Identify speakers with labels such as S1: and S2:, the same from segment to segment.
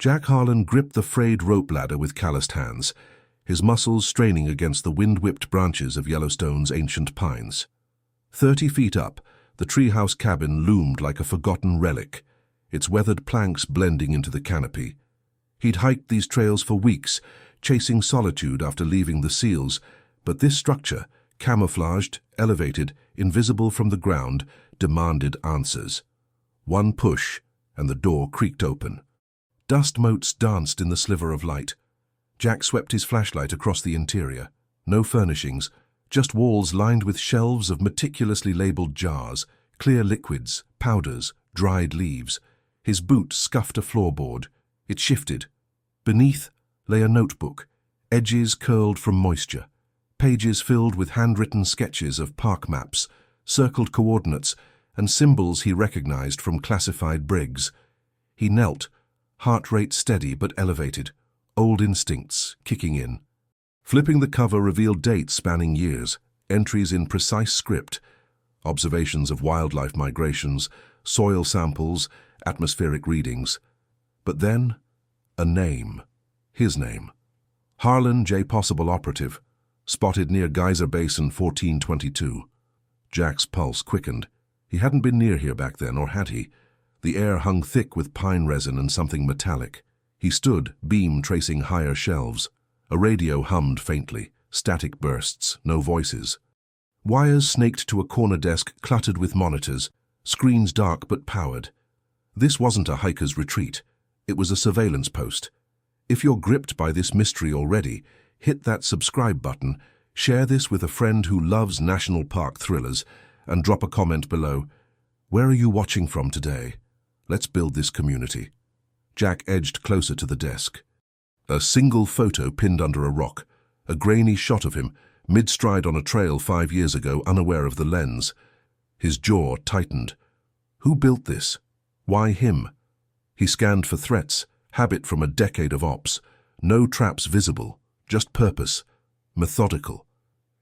S1: Jack Harlan gripped the frayed rope ladder with calloused hands, his muscles straining against the wind-whipped branches of Yellowstone's ancient pines. 30 feet up, the treehouse cabin loomed like a forgotten relic, its weathered planks blending into the canopy. He'd hiked these trails for weeks, chasing solitude after leaving the seals, but this structure, camouflaged, elevated, invisible from the ground, demanded answers. One push, and the door creaked open. Dust motes danced in the sliver of light. Jack swept his flashlight across the interior. No furnishings, just walls lined with shelves of meticulously labeled jars, clear liquids, powders, dried leaves. His boot scuffed a floorboard. It shifted. Beneath lay a notebook, edges curled from moisture, pages filled with handwritten sketches of park maps, circled coordinates, and symbols he recognized from classified brigs. He knelt, heart rate steady but elevated, old instincts kicking in. Flipping the cover revealed dates spanning years, entries in precise script, observations of wildlife migrations, soil samples, atmospheric readings. But then, a name. His name. Harlan J. Possible Operative, spotted near Geyser Basin 1422. Jack's pulse quickened. He hadn't been near here back then, or had he? The air hung thick with pine resin and something metallic. He stood, beam tracing higher shelves. A radio hummed faintly, static bursts, no voices. Wires snaked to a corner desk cluttered with monitors, screens dark but powered. This wasn't a hiker's retreat. It was a surveillance post. If you're gripped by this mystery already, hit that subscribe button, share this with a friend who loves national park thrillers, and drop a comment below. Where are you watching from today? Let's build this community. Jack edged closer to the desk. A single photo pinned under a rock, a grainy shot of him, mid-stride on a trail 5 years ago, unaware of the lens. His jaw tightened. Who built this? Why him? He scanned for threats, habit from a decade of ops. No traps visible, just purpose. Methodical.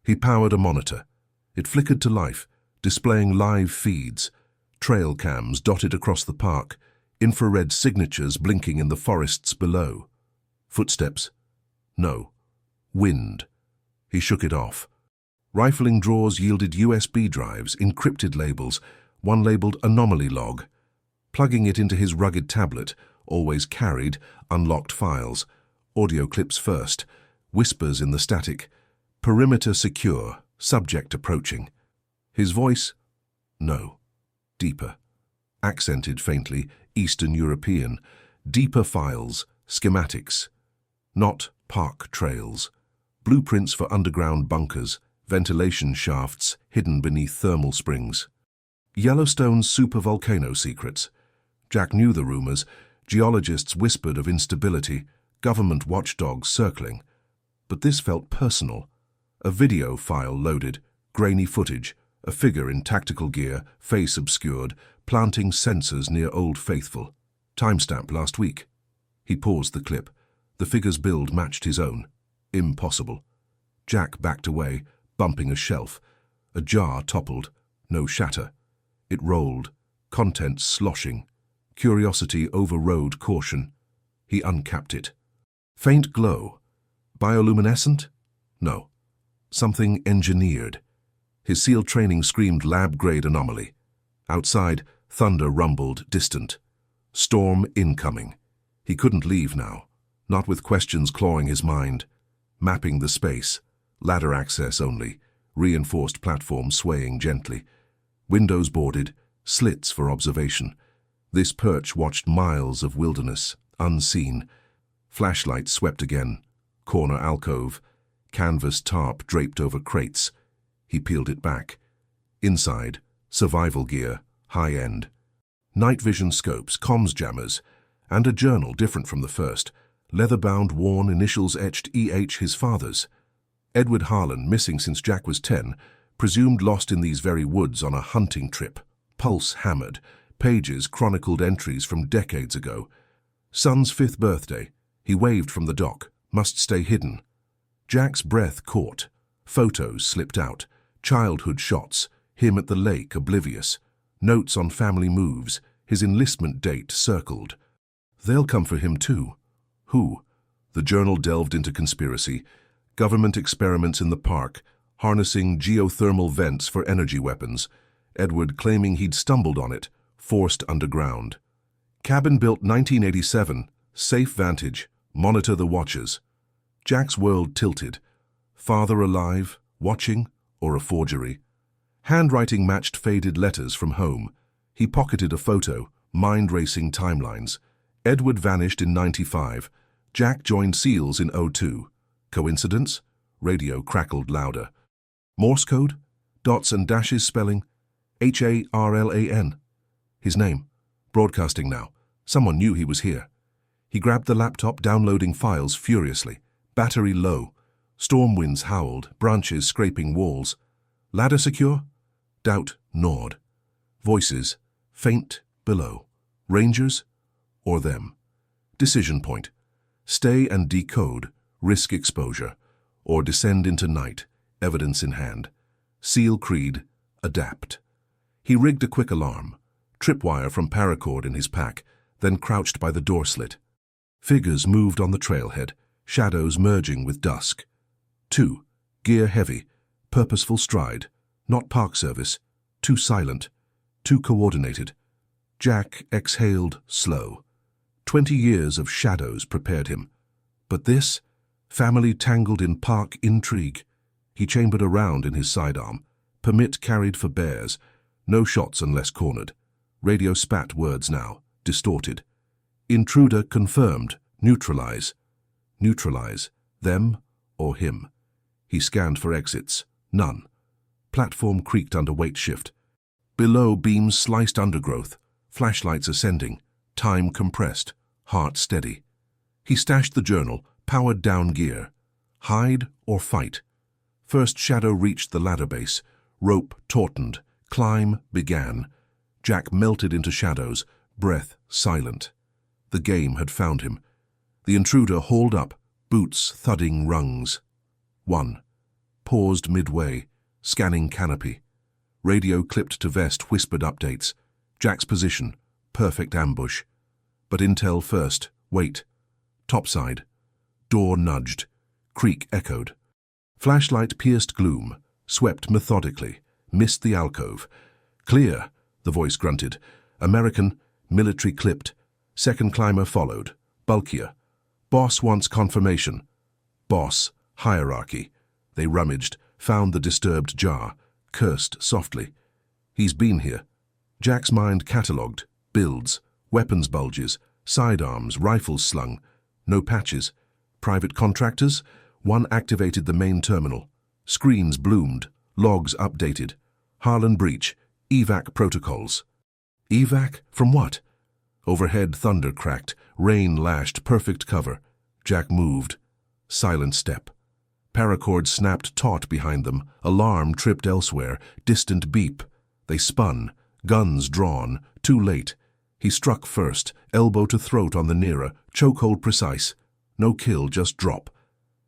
S1: He powered a monitor. It flickered to life, displaying live feeds. Trail cams dotted across the park, infrared signatures blinking in the forests below. Footsteps? No. Wind. He shook it off. Rifling drawers yielded USB drives, encrypted labels, one labeled Anomaly Log. Plugging it into his rugged tablet, always carried, unlocked files. Audio clips first. Whispers in the static. Perimeter secure. Subject approaching. His voice? No. Deeper. Accented faintly, Eastern European. Deeper files. Schematics. Not park trails. Blueprints for underground bunkers, ventilation shafts hidden beneath thermal springs. Yellowstone's supervolcano secrets. Jack knew the rumors. Geologists whispered of instability, government watchdogs circling. But this felt personal. A video file loaded, grainy footage, a figure in tactical gear, face obscured, planting sensors near Old Faithful. Timestamp last week. He paused the clip. The figure's build matched his own. Impossible. Jack backed away, bumping a shelf. A jar toppled. No shatter. It rolled, contents sloshing. Curiosity overrode caution. He uncapped it. Faint glow. Bioluminescent? No. Something engineered. His SEAL training screamed lab-grade anomaly. Outside, thunder rumbled, distant. Storm incoming. He couldn't leave now, not with questions clawing his mind. Mapping the space. Ladder access only. Reinforced platform swaying gently. Windows boarded, slits for observation. This perch watched miles of wilderness, unseen. Flashlight swept again. Corner alcove. Canvas tarp draped over crates. He peeled it back. Inside, survival gear, high-end. Night vision scopes, comms jammers, and a journal different from the first. Leather-bound, worn, initials etched E.H. his father's. Edward Harlan, missing since Jack was 10, presumed lost in these very woods on a hunting trip. Pulse hammered. Pages chronicled entries from decades ago. Son's 5th birthday. He waved from the dock. Must stay hidden. Jack's breath caught. Photos slipped out. Childhood shots. Him at the lake, oblivious. Notes on family moves. His enlistment date circled. They'll come for him too. Who? The journal delved into conspiracy. Government experiments in the park, harnessing geothermal vents for energy weapons. Edward claiming he'd stumbled on it, forced underground. Cabin built 1987, safe vantage, monitor the watchers. Jack's world tilted. Father alive, watching, or a forgery? Handwriting matched faded letters from home. He pocketed a photo, mind-racing timelines. Edward vanished in 95. Jack joined SEALs in 02. Coincidence? Radio crackled louder. Morse code? Dots and dashes spelling? Harlan. His name. Broadcasting now. Someone knew he was here. He grabbed the laptop, downloading files furiously. Battery low. Storm winds howled, branches scraping walls. Ladder secure? Doubt gnawed. Voices, faint below. Rangers? Or them? Decision point. Stay and decode, risk exposure. Or descend into night, evidence in hand. SEAL creed, adapt. He rigged a quick alarm, tripwire from paracord in his pack, then crouched by the door slit. Figures moved on the trailhead, shadows merging with dusk. 2. Gear heavy, purposeful stride, not park service, too silent, too coordinated. Jack exhaled slow. 20 years of shadows prepared him. But this, family tangled in park intrigue. He chambered a round in his sidearm, permit carried for bears, no shots unless cornered. Radio spat words now, distorted. Intruder confirmed, neutralize. Neutralize, them or him. He scanned for exits, none. Platform creaked under weight shift. Below, beams sliced undergrowth, flashlights ascending, time compressed, heart steady. He stashed the journal, powered down gear. Hide or fight? First shadow reached the ladder base. Rope tautened. Climb began. Jack melted into shadows, breath silent. The game had found him. The intruder hauled up, boots thudding rungs. 1. Paused midway, scanning canopy. Radio clipped to vest whispered updates. Jack's position, perfect ambush. But intel first, wait. Topside. Door nudged. Creak echoed. Flashlight pierced gloom, swept methodically, missed the alcove. Clear, the voice grunted. American, military clipped. Second climber followed, bulkier. Boss wants confirmation. Boss, hierarchy. They rummaged, found the disturbed jar, cursed softly. He's been here. Jack's mind catalogued, builds, weapons bulges, sidearms, rifles slung. No patches. Private contractors? One activated the main terminal. Screens bloomed, logs updated. Harlan breach, evac protocols. Evac from what? Overhead thunder cracked, rain lashed, perfect cover. Jack moved. Silent step. Paracord snapped taut behind them, alarm tripped elsewhere, distant beep. They spun, guns drawn, too late. He struck first, elbow to throat on the nearer, chokehold precise. No kill, just drop.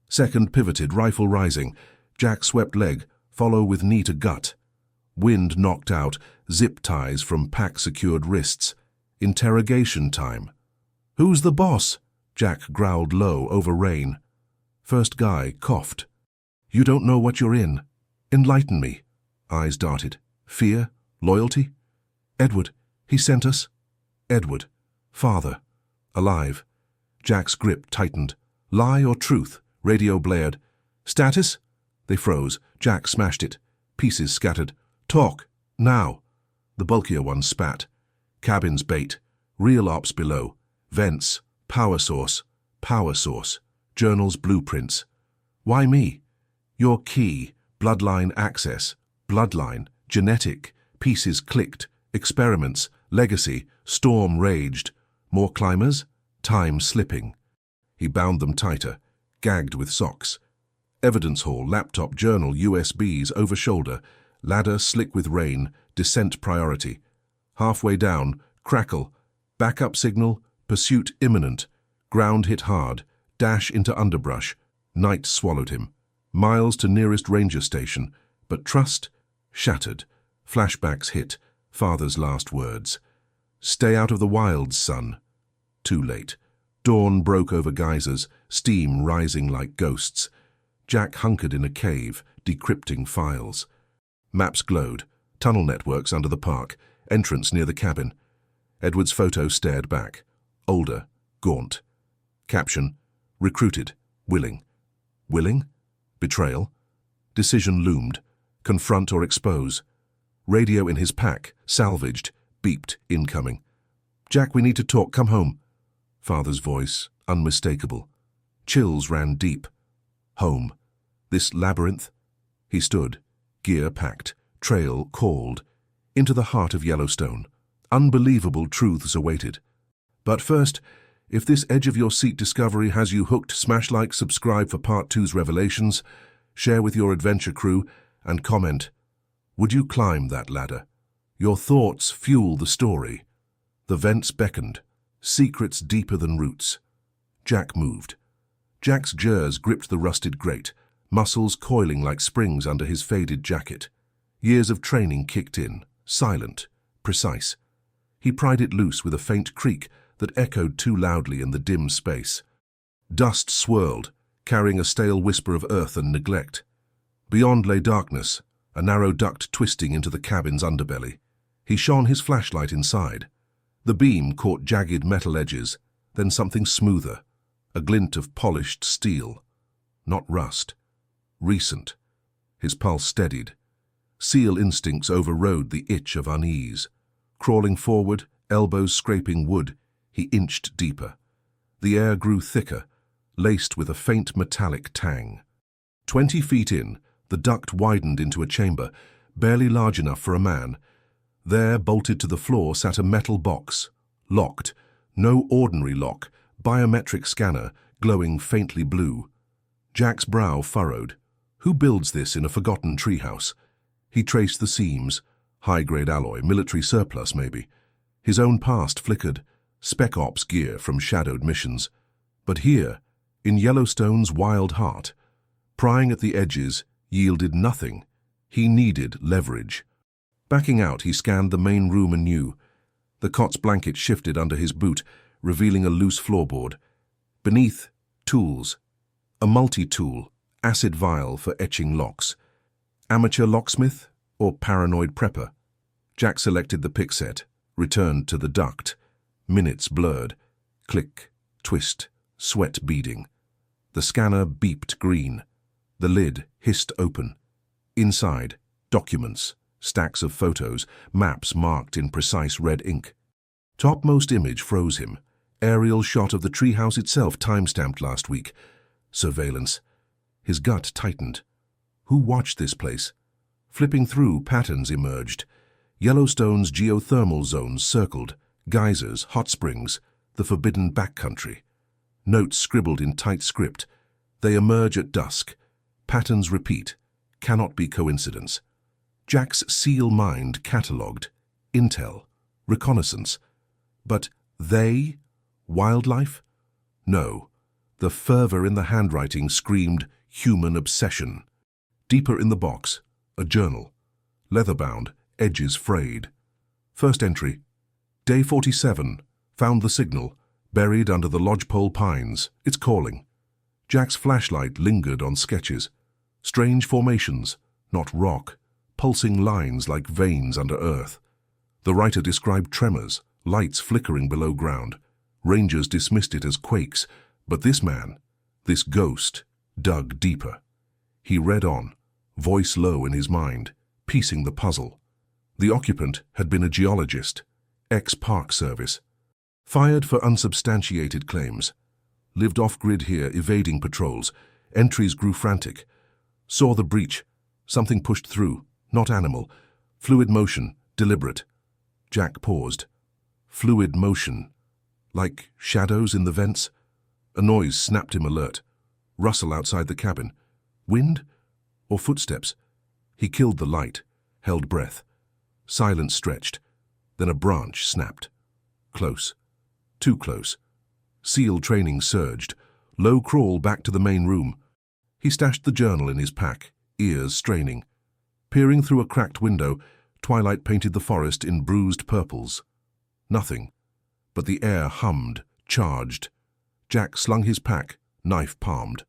S1: Second pivoted, rifle rising. Jack swept leg, follow with knee to gut. Wind knocked out, zip ties from pack-secured wrists. Interrogation time. Who's the boss? Jack growled low over rain. First guy coughed. You don't know what you're in. Enlighten me. Eyes darted. Fear? Loyalty? Edward. He sent us. Edward. Father. Alive. Jack's grip tightened. Lie or truth? Radio blared. Status? They froze. Jack smashed it. Pieces scattered. Talk. Now. The bulkier one spat. Cabin's bait. Real ops below. Vents. Power source. Power source. Journals blueprints. Why me? Your key. Bloodline access. Bloodline. Genetic. Pieces clicked. Experiments. Legacy. Storm raged. More climbers? Time slipping. He bound them tighter. Gagged with socks. Evidence hall, laptop, journal, USBs, over shoulder. Ladder slick with rain. Descent priority. Halfway down. Crackle. Backup signal. Pursuit imminent. Ground hit hard. Dash into underbrush. Night swallowed him. Miles to nearest ranger station. But trust? Shattered. Flashbacks hit. Father's last words. Stay out of the wilds, son. Too late. Dawn broke over geysers, steam rising like ghosts. Jack hunkered in a cave, decrypting files. Maps glowed, tunnel networks under the park, entrance near the cabin. Edward's photo stared back. Older, gaunt. Caption, recruited, willing. Willing? Betrayal? Decision loomed. Confront or expose. Radio in his pack, salvaged, beeped, incoming. Jack, we need to talk, come home. Father's voice, unmistakable. Chills ran deep. Home. This labyrinth? He stood, gear packed, trail called, into the heart of Yellowstone. Unbelievable truths awaited. But first, if this edge-of-your-seat discovery has you hooked, smash like, subscribe for Part 2's revelations, share with your adventure crew, and comment. Would you climb that ladder? Your thoughts fuel the story. The vents beckoned, secrets deeper than roots. Jack moved. Jack's jaws gripped the rusted grate, muscles coiling like springs under his faded jacket. Years of training kicked in, silent, precise. He pried it loose with a faint creak that echoed too loudly in the dim space. Dust swirled, carrying a stale whisper of earth and neglect. Beyond lay darkness, a narrow duct twisting into the cabin's underbelly. He shone his flashlight inside. The beam caught jagged metal edges, then something smoother, a glint of polished steel. Not rust. Recent. His pulse steadied. Seal instincts overrode the itch of unease. Crawling forward, elbows scraping wood, he inched deeper. The air grew thicker, laced with a faint metallic tang. 20 feet in, the duct widened into a chamber, barely large enough for a man. There, bolted to the floor, sat a metal box. Locked. No ordinary lock. Biometric scanner, glowing faintly blue. Jack's brow furrowed. Who builds this in a forgotten treehouse? He traced the seams. High-grade alloy, military surplus maybe. His own past flickered. Spec Ops gear from shadowed missions. But here, in Yellowstone's wild heart, prying at the edges yielded nothing. He needed leverage. Backing out, he scanned the main room anew. The cot's blanket shifted under his boot, revealing a loose floorboard. Beneath, tools. A multi-tool, acid vial for etching locks. Amateur locksmith or paranoid prepper? Jack selected the pick set, returned to the duct. Minutes blurred. Click, twist, sweat beading. The scanner beeped green. The lid hissed open. Inside, documents, stacks of photos, maps marked in precise red ink. Topmost image froze him. Aerial shot of the treehouse itself, time-stamped last week. Surveillance. His gut tightened. Who watched this place? Flipping through, patterns emerged. Yellowstone's geothermal zones circled, geysers, hot springs, the forbidden backcountry. Notes scribbled in tight script. They emerge at dusk. Patterns repeat. Cannot be coincidence. Jack's SEAL mind catalogued. Intel. Reconnaissance. But they? Wildlife? No. The fervor in the handwriting screamed human obsession. Deeper in the box, a journal. Leather-bound, edges frayed. First entry. Day 47. Found the signal. Buried under the lodgepole pines. It's calling. Jack's flashlight lingered on sketches. Strange formations, not rock. Pulsing lines like veins under earth. The writer described tremors, lights flickering below ground. Rangers dismissed it as quakes, but this man, this ghost, dug deeper. He read on, voice low in his mind, piecing the puzzle. The occupant had been a geologist, ex-Park Service. Fired for unsubstantiated claims. Lived off-grid here, evading patrols. Entries grew frantic. Saw the breach. Something pushed through, not animal. Fluid motion, deliberate. Jack paused. Fluid motion. Like shadows in the vents? A noise snapped him alert. Rustle outside the cabin. Wind? Or footsteps? He killed the light, held breath. Silence stretched. Then a branch snapped. Close. Too close. SEAL training surged. Low crawl back to the main room. He stashed the journal in his pack, ears straining. Peering through a cracked window, twilight painted the forest in bruised purples. Nothing. But the air hummed, charged. Jack slung his pack, knife palmed.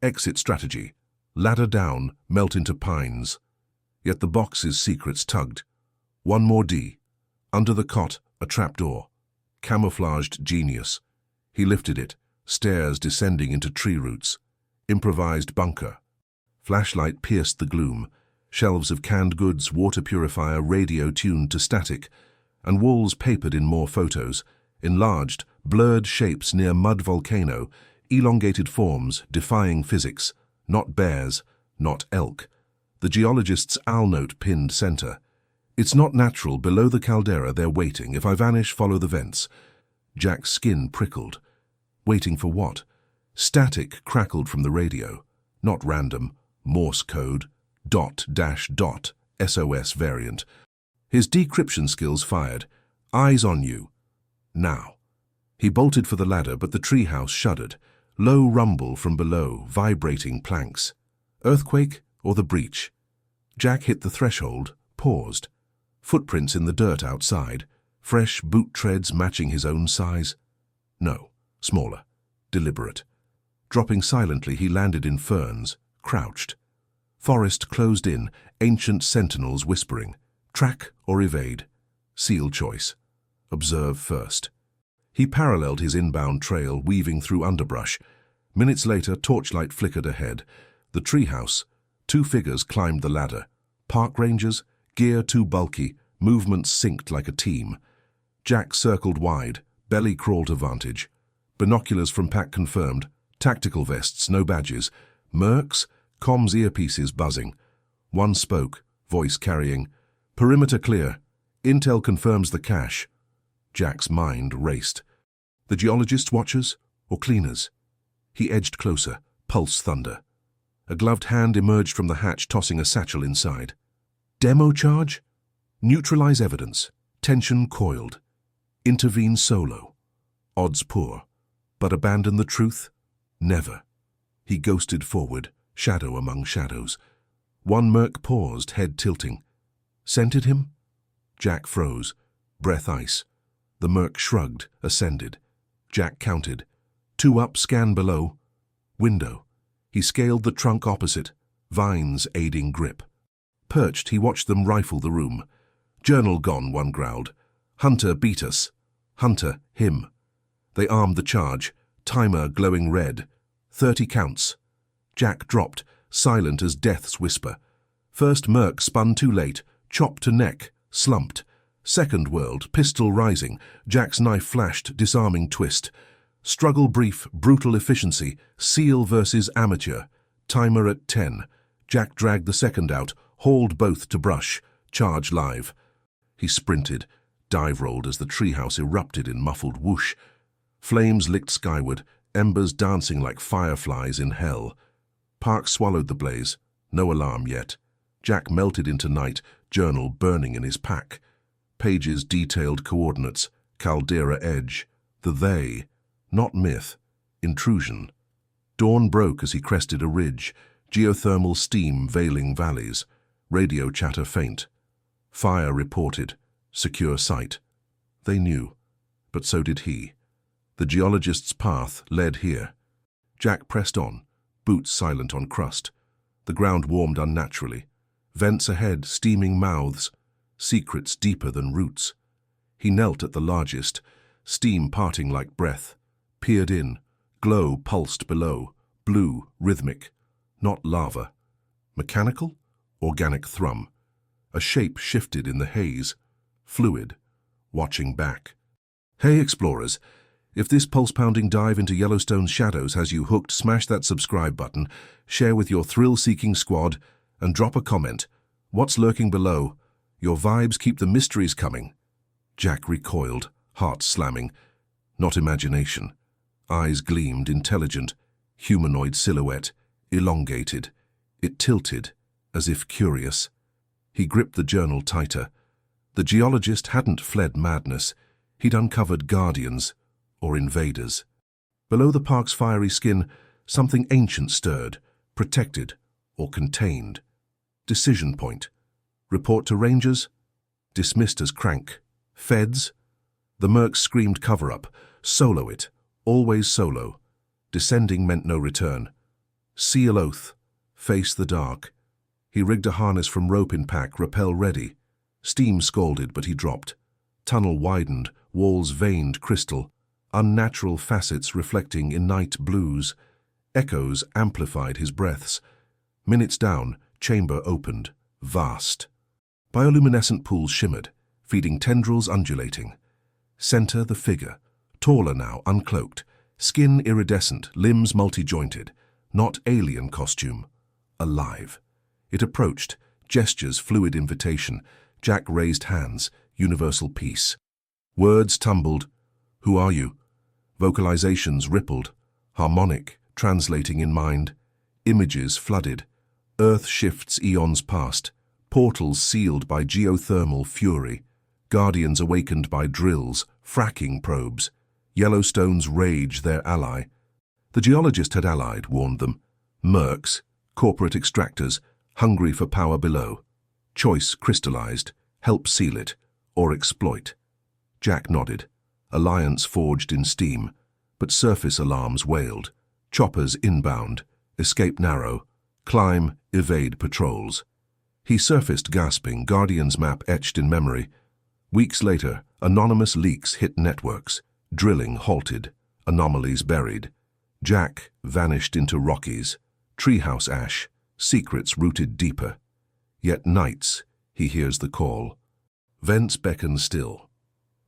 S1: Exit strategy. Ladder down, melt into pines. Yet the box's secrets tugged. One more D. Under the cot, a trapdoor. Camouflaged genius. He lifted it, stairs descending into tree roots. Improvised bunker. Flashlight pierced the gloom. Shelves of canned goods, water purifier, radio tuned to static, and walls papered in more photos, enlarged, blurred shapes near mud volcano, elongated forms defying physics, not bears, not elk. The geologist's owl note pinned center. It's not natural, below the caldera they're waiting. If I vanish, follow the vents. Jack's skin prickled. Waiting for what? Static crackled from the radio. Not random. Morse code. Dot dash dot. SOS variant. His decryption skills fired. Eyes on you. Now. He bolted for the ladder, but the treehouse shuddered. Low rumble from below, vibrating planks. Earthquake or the breach? Jack hit the threshold, paused. Footprints in the dirt outside. Fresh boot treads matching his own size. No, smaller, deliberate. Dropping silently, he landed in ferns, crouched. Forest closed in, ancient sentinels whispering. Track or evade? Seal choice. Observe first. He paralleled his inbound trail, weaving through underbrush. Minutes later, torchlight flickered ahead. The treehouse. 2 figures climbed the ladder. Park rangers, gear too bulky, movements synced like a team. Jack circled wide, belly crawl to vantage. Binoculars from pack confirmed. Tactical vests, no badges. Mercs, comms earpieces buzzing. One spoke, voice carrying. Perimeter clear. Intel confirms the cache. Jack's mind raced. The geologist's watchers or cleaners? He edged closer, pulse thunder. A gloved hand emerged from the hatch, tossing a satchel inside. Demo charge? Neutralize evidence. Tension coiled. Intervene solo. Odds poor. But abandon the truth? Never. He ghosted forward, shadow among shadows. One merc paused, head tilting. Scented him? Jack froze, breath ice. The merc shrugged, ascended. Jack counted. 2 up, scan below. Window. He scaled the trunk opposite, vines aiding grip. Perched, he watched them rifle the room. Journal gone, one growled. Hunter beat us. Hunter, him. They armed the charge, timer glowing red. 30 counts. Jack dropped, silent as death's whisper. First merc spun too late, chopped to neck, slumped. Second world, pistol rising, Jack's knife flashed, disarming twist. Struggle brief, brutal efficiency, SEAL versus amateur. Timer at 10. Jack dragged the second out, hauled both to brush. Charge live. He sprinted, dive rolled as the treehouse erupted in muffled whoosh. Flames licked skyward, embers dancing like fireflies in hell. Park swallowed the blaze, no alarm yet. Jack melted into night, journal burning in his pack. Pages detailed coordinates, caldera edge. The they, not myth, intrusion. Dawn broke as he crested a ridge, geothermal steam veiling valleys. Radio chatter faint. Fire reported, secure site. They knew, but so did he. The geologist's path led here. Jack pressed on, boots silent on crust. The ground warmed unnaturally. Vents ahead, steaming mouths. Secrets deeper than roots. He knelt at the largest, steam parting like breath. Peered in, glow pulsed below, blue, rhythmic. Not lava. Mechanical? Organic thrum. A shape shifted in the haze. Fluid. Watching back. Hey explorers, if this pulse-pounding dive into Yellowstone's shadows has you hooked, smash that subscribe button, share with your thrill-seeking squad, and drop a comment. What's lurking below? Your vibes keep the mysteries coming. Jack recoiled, heart slamming. Not imagination. Eyes gleamed, intelligent. Humanoid silhouette, elongated. It tilted, as if curious. He gripped the journal tighter. The geologist hadn't fled madness. He'd uncovered guardians, or invaders. Below the park's fiery skin, something ancient stirred, protected or contained. Decision point. Report to rangers? Dismissed as crank. Feds? The mercs screamed cover-up. Solo it, Always solo. Descending meant no return. Seal oath. Face the dark. He rigged a harness from rope in pack, rappel ready. Steam scalded, but he dropped. Tunnel widened, walls veined crystal, unnatural facets reflecting in night blues. Echoes amplified his breaths. Minutes down, chamber opened, vast. Bioluminescent pools shimmered, feeding tendrils undulating. Center the figure, taller now, uncloaked, skin iridescent, limbs multi-jointed, not alien costume, alive. It approached, gestures fluid invitation. Jack raised hands, universal peace. Words tumbled. Who are you? Vocalizations rippled, harmonic, translating in mind. Images flooded. Earth shifts eons past. Portals sealed by geothermal fury. Guardians awakened by drills, fracking probes. Yellowstone's rage their ally. The geologist had allied, warned them. Mercs, corporate extractors, hungry for power below. Choice crystallized. Help seal it, or exploit. Jack nodded. Alliance forged in steam, but surface alarms wailed. Choppers inbound. Escape narrow. Climb, evade patrols. He surfaced gasping, Guardian's map etched in memory. Weeks later, anonymous leaks hit networks. Drilling halted. Anomalies buried. Jack vanished into Rockies. Treehouse ash. Secrets rooted deeper. Yet nights, he hears the call. Vents beckon still.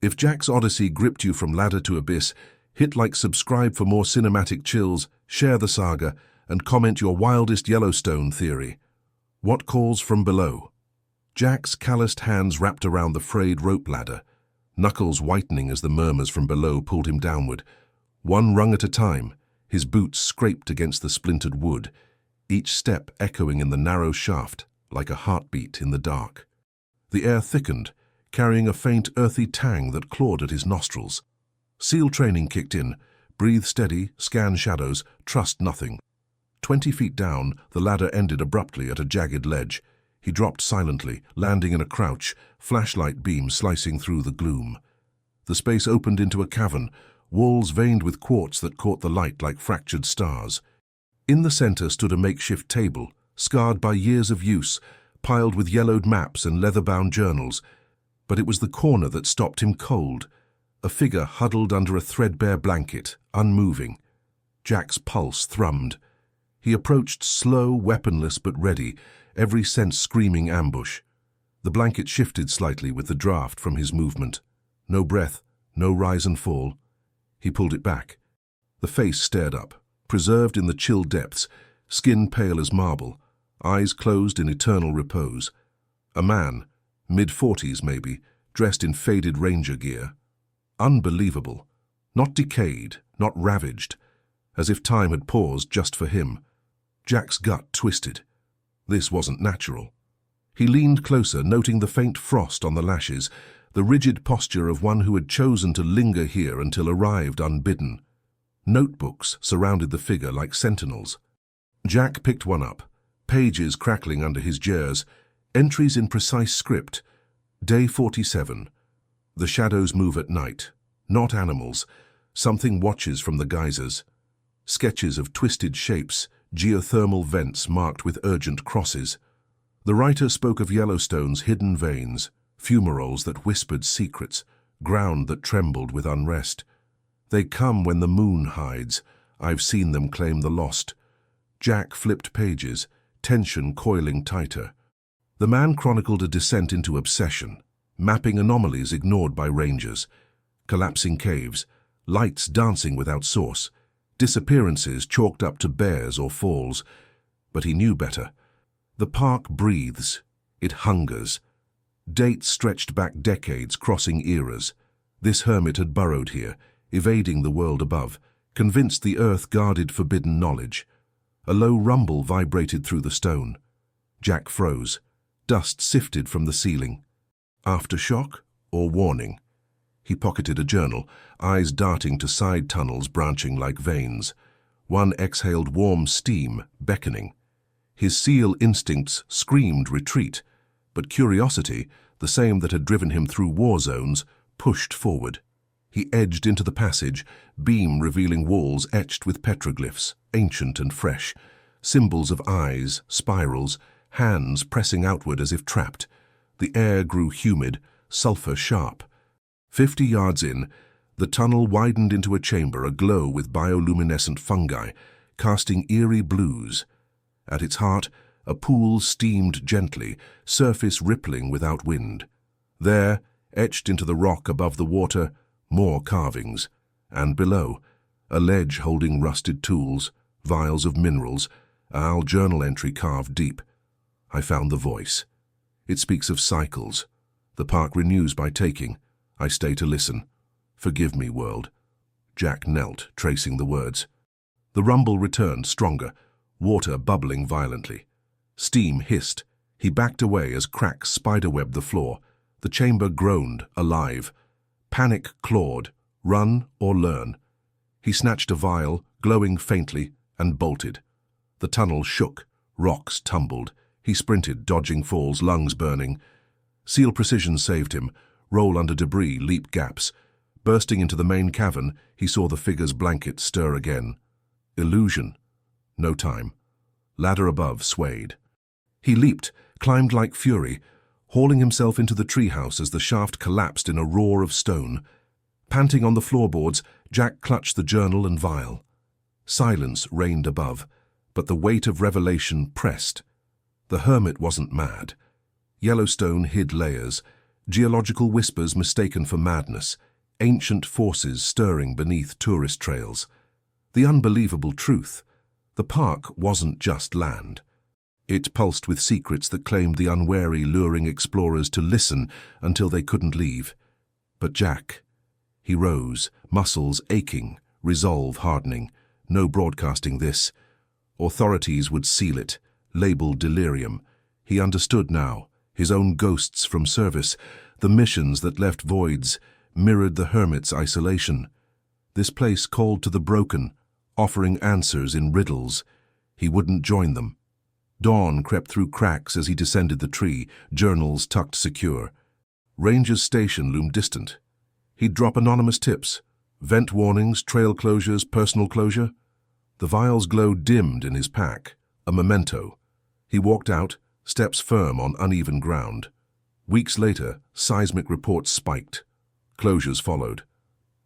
S1: If Jack's Odyssey gripped you from ladder to abyss, hit like subscribe for more cinematic chills, share the saga, and comment your wildest Yellowstone theory. What calls from below? Jack's calloused hands wrapped around the frayed rope ladder, knuckles whitening as the murmurs from below pulled him downward. One rung at a time, his boots scraped against the splintered wood, each step echoing in the narrow shaft like a heartbeat in the dark. The air thickened, carrying a faint earthy tang that clawed at his nostrils. SEAL training kicked in. Breathe steady, scan shadows, trust nothing. 20 feet down, the ladder ended abruptly at a jagged ledge. He dropped silently, landing in a crouch, flashlight beam slicing through the gloom. The space opened into a cavern, walls veined with quartz that caught the light like fractured stars. In the center stood a makeshift table, scarred by years of use, piled with yellowed maps and leather-bound journals. But it was the corner that stopped him cold. A figure huddled under a threadbare blanket, unmoving. Jack's pulse thrummed. He approached slow, weaponless but ready, every sense screaming ambush. The blanket shifted slightly with the draft from his movement. No breath, no rise and fall. He pulled it back. The face stared up, preserved in the chill depths, skin pale as marble, eyes closed in eternal repose. A man, mid-40s maybe, dressed in faded ranger gear. Unbelievable. Not decayed, not ravaged, as if time had paused just for him. Jack's gut twisted. This wasn't natural. He leaned closer, noting the faint frost on the lashes, the rigid posture of one who had chosen to linger here until arrived unbidden. Notebooks surrounded the figure like sentinels. Jack picked one up, pages crackling under his jers, entries in precise script. Day 47. The shadows move at night, not animals. Something watches from the geysers. Sketches of twisted shapes, geothermal vents marked with urgent crosses. The writer spoke of Yellowstone's hidden veins, fumaroles that whispered secrets, ground that trembled with unrest. They come when the moon hides. I've seen them claim the lost. Jack flipped pages, tension coiling tighter. The man chronicled a descent into obsession, mapping anomalies ignored by rangers, collapsing caves, lights dancing without source, disappearances chalked up to bears or falls. But he knew better. The park breathes. It hungers. Dates stretched back decades, crossing eras. This hermit had burrowed here, evading the world above, convinced the earth guarded forbidden knowledge. A low rumble vibrated through the stone. Jack froze. Dust sifted from the ceiling. Aftershock or warning? He pocketed a journal, eyes darting to side tunnels branching like veins. One exhaled warm steam, beckoning. His SEAL instincts screamed retreat, but curiosity, the same that had driven him through war zones, pushed forward. He edged into the passage, beam revealing walls etched with petroglyphs, ancient and fresh, symbols of eyes, spirals, hands pressing outward as if trapped. The air grew humid, sulfur sharp. 50 yards in, the tunnel widened into a chamber aglow with bioluminescent fungi, casting eerie blues. At its heart, a pool steamed gently, surface rippling without wind. There, etched into the rock above the water, more carvings, and below, a ledge holding rusted tools, vials of minerals, a journal entry carved deep. I found the voice. It speaks of cycles. The park renews by taking. I stay to listen. Forgive me, world. Jack knelt, tracing the words. The rumble returned, stronger, water bubbling violently. Steam hissed. He backed away as cracks spiderwebbed the floor. The chamber groaned, alive. Panic clawed, run or learn. He snatched a vial, glowing faintly, and bolted. The tunnel shook, rocks tumbled. He sprinted, dodging falls, lungs burning. Seal precision saved him. Roll under debris, leap gaps. Bursting into the main cavern, he saw the figure's blanket stir again. Illusion. No time. Ladder above swayed. He leaped, climbed like fury, hauling himself into the treehouse as the shaft collapsed in a roar of stone. Panting on the floorboards, Jack clutched the journal and vial. Silence reigned above, but the weight of revelation pressed. The hermit wasn't mad. Yellowstone hid layers, geological whispers mistaken for madness, ancient forces stirring beneath tourist trails. The unbelievable truth: the park wasn't just land. It pulsed with secrets that claimed the unwary, luring explorers to listen until they couldn't leave. But Jack, he rose, muscles aching, resolve hardening. No broadcasting this. Authorities would seal it, labeled delirium. He understood now, his own ghosts from service, the missions that left voids, mirrored the hermit's isolation. This place called to the broken, offering answers in riddles. He wouldn't join them. Dawn crept through cracks as he descended the tree, journals tucked secure. Ranger's station loomed distant. He'd drop anonymous tips, vent warnings, trail closures, personal closure. The vial's glow dimmed in his pack, a memento. He walked out, steps firm on uneven ground. Weeks later, seismic reports spiked. Closures followed.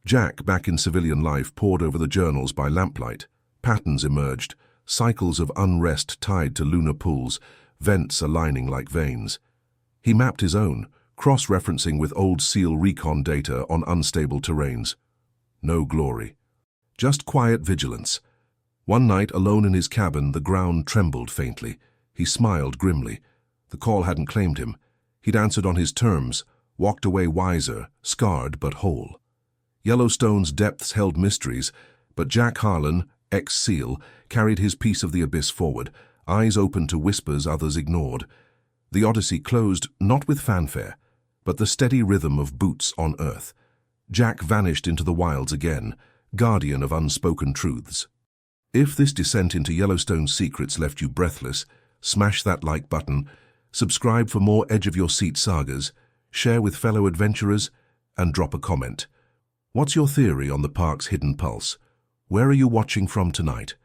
S1: Jack, back in civilian life, pored over the journals by lamplight. Patterns emerged, cycles of unrest tied to lunar pools, vents aligning like veins. He mapped his own, cross-referencing with old SEAL recon data on unstable terrains. No glory. Just quiet vigilance. One night, alone in his cabin, the ground trembled faintly. He smiled grimly. The call hadn't claimed him. He'd answered on his terms, walked away wiser, scarred but whole. Yellowstone's depths held mysteries, but Jack Harlan, ex-SEAL, carried his piece of the abyss forward, eyes open to whispers others ignored. The odyssey closed not with fanfare, but the steady rhythm of boots on earth. Jack vanished into the wilds again, guardian of unspoken truths. If this descent into Yellowstone's secrets left you breathless, smash that like button, subscribe for more edge-of-your-seat sagas, share with fellow adventurers, and drop a comment. What's your theory on the park's hidden pulse? Where are you watching from tonight?